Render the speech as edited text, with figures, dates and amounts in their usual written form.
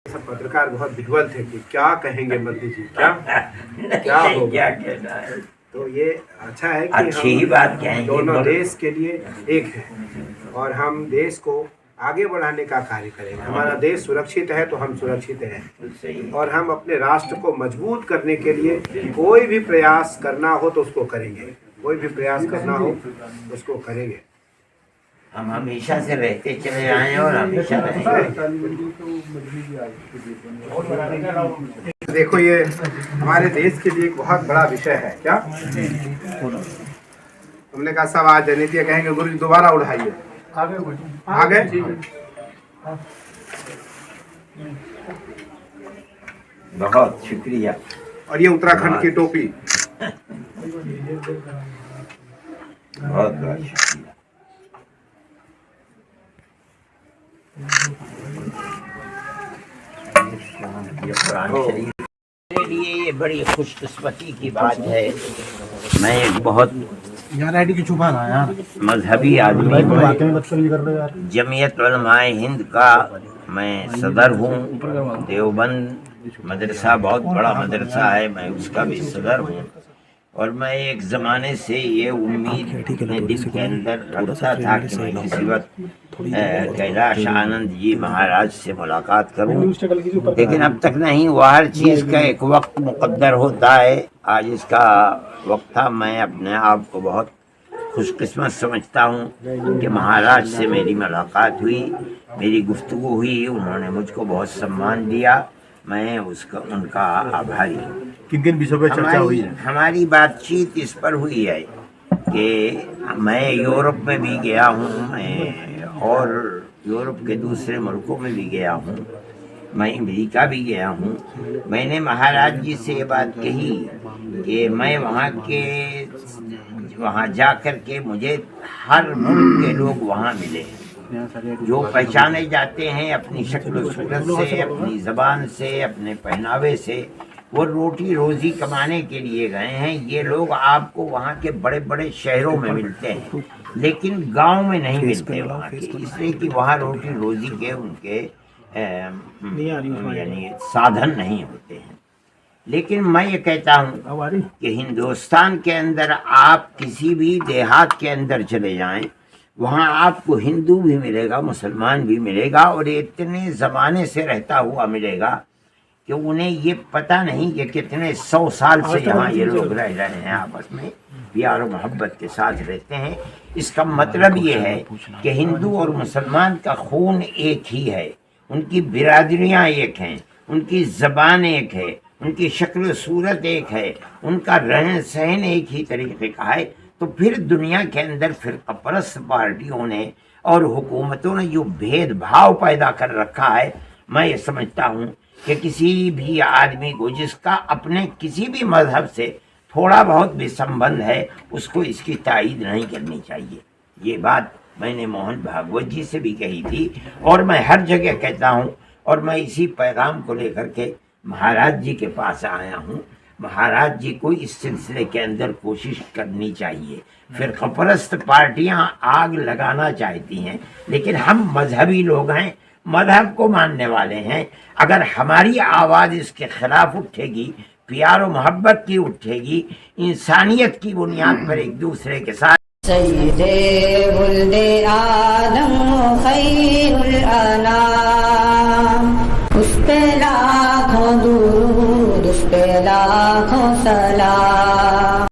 सब पत्रकार बहुत विह्वल थे कि क्या कहेंगे मोदी जी, क्या होगा। तो ये अच्छा है कि अच्छी ही बात कहेंगे। दोनों देश के लिए एक है और हम देश को आगे बढ़ाने का कार्य करेंगे। हमारा देश सुरक्षित है तो हम सुरक्षित हैं और हम अपने राष्ट्र को मजबूत करने के लिए कोई भी प्रयास करना हो तो उसको करेंगे, कोई भी प्रयास करना हो उसको करेंगे। हम हमेशा से रहते चले आए और हमेशा रहेंगे। देखो ये हमारे देश के लिए एक बहुत बड़ा विषय है। क्या तुमने कहा सब आज नीति कहेंगे, गुरु जी दोबारा उठाइए आगे। बहुत शुक्रिया। और ये उत्तराखंड की टोपी, बहुत बहुत शुक्रिया। ये कुरान शरीफ मेरे लिए ये बड़ी खुशकिस्मती की बात है। मैं एक बहुत यार आईडी की छुपा ना यार मजहबी आदमी हूँ। जमीयत उलमाए हिंद का मैं सदर हूँ। देवबंद मदरसा बहुत बड़ा मदरसा है, मैं उसका भी सदर हूँ। और मैं एक ज़माने से ये उम्मीद अपने दिल के अंदर रखता था कि मैं किसी वक्त कैलाश आनंद जी महाराज से मुलाकात करूं, लेकिन अब तक नहीं हुआ। हर चीज़ का एक वक्त मुक़द्दर होता है। आज इसका वक्त था। मैं अपने आप को बहुत खुशकिस्मत समझता हूं कि महाराज से मेरी मुलाकात हुई, मेरी गुफ्तगू हुई, उन्होंने मुझको बहुत सम्मान दिया। मैं उसका उनका आभारी हूँ। किन किन विषयों पर चर्चा हुई है? हमारी बातचीत इस पर हुई है कि मैं यूरोप में भी गया हूँ, मैं और यूरोप के दूसरे मुल्कों में भी गया हूँ, मैं अमेरिका भी गया हूँ। मैंने महाराज जी से ये बात कही कि मैं वहाँ जा कर के मुझे हर मुल्क के लोग वहाँ मिले जो पहचाने जाते हैं अपनी शक्ल सूरत से, अपनी ज़बान से, अपने पहनावे से। वो रोटी रोज़ी कमाने के लिए गए हैं। ये लोग आपको वहाँ के बड़े बड़े शहरों में मिलते हैं, लेकिन गांव में नहीं मिलते वहाँ के, इसलिए कि वहाँ रोटी रोज़ी के उनके यानी साधन नहीं होते हैं। लेकिन मैं ये कहता हूँ कि हिंदुस्तान के अंदर आप किसी भी देहात के अंदर चले जाएं, वहाँ आपको हिंदू भी मिलेगा, मुसलमान भी मिलेगा, और ये इतने ज़माने से रहता हुआ मिलेगा कि उन्हें ये पता नहीं कि कितने 100 साल से यहाँ ये लोग रह रहे हैं, आपस में प्यार और मोहब्बत के साथ रहते हैं। इसका मतलब ये है कि हिंदू और मुसलमान का खून एक ही है, उनकी बिरादरियाँ एक हैं, उनकी ज़बान एक है, उनकी शक्ल सूरत एक है, उनका रहन सहन एक ही तरीके का है। तो फिर दुनिया के अंदर फिरकापरस्त पार्टियों ने और हुकूमतों ने जो भेदभाव पैदा कर रखा है, मैं ये समझता हूँ कि किसी भी आदमी को जिसका अपने किसी भी मजहब से थोड़ा बहुत भी संबंध है, उसको इसकी तायीद नहीं करनी चाहिए। ये बात मैंने मोहन भागवत जी से भी कही थी और मैं हर जगह कहता हूँ, और मैं इसी पैगाम को लेकर के महाराज जी के पास आया हूँ। महाराज जी को इस सिलसिले के अंदर कोशिश करनी चाहिए। फिरकापरस्त पार्टियां आग लगाना चाहती हैं, लेकिन हम मजहबी लोग हैं, मजहब को मानने वाले हैं। अगर हमारी आवाज़ इसके खिलाफ उठेगी, प्यार और मोहब्बत की उठेगी, इंसानियत की बुनियाद पर एक दूसरे के साथ सय्यदे वुल्दे आदम खैरुल अनाम, उस पे लाखों दुरूद, उस पे लाखों सलाम।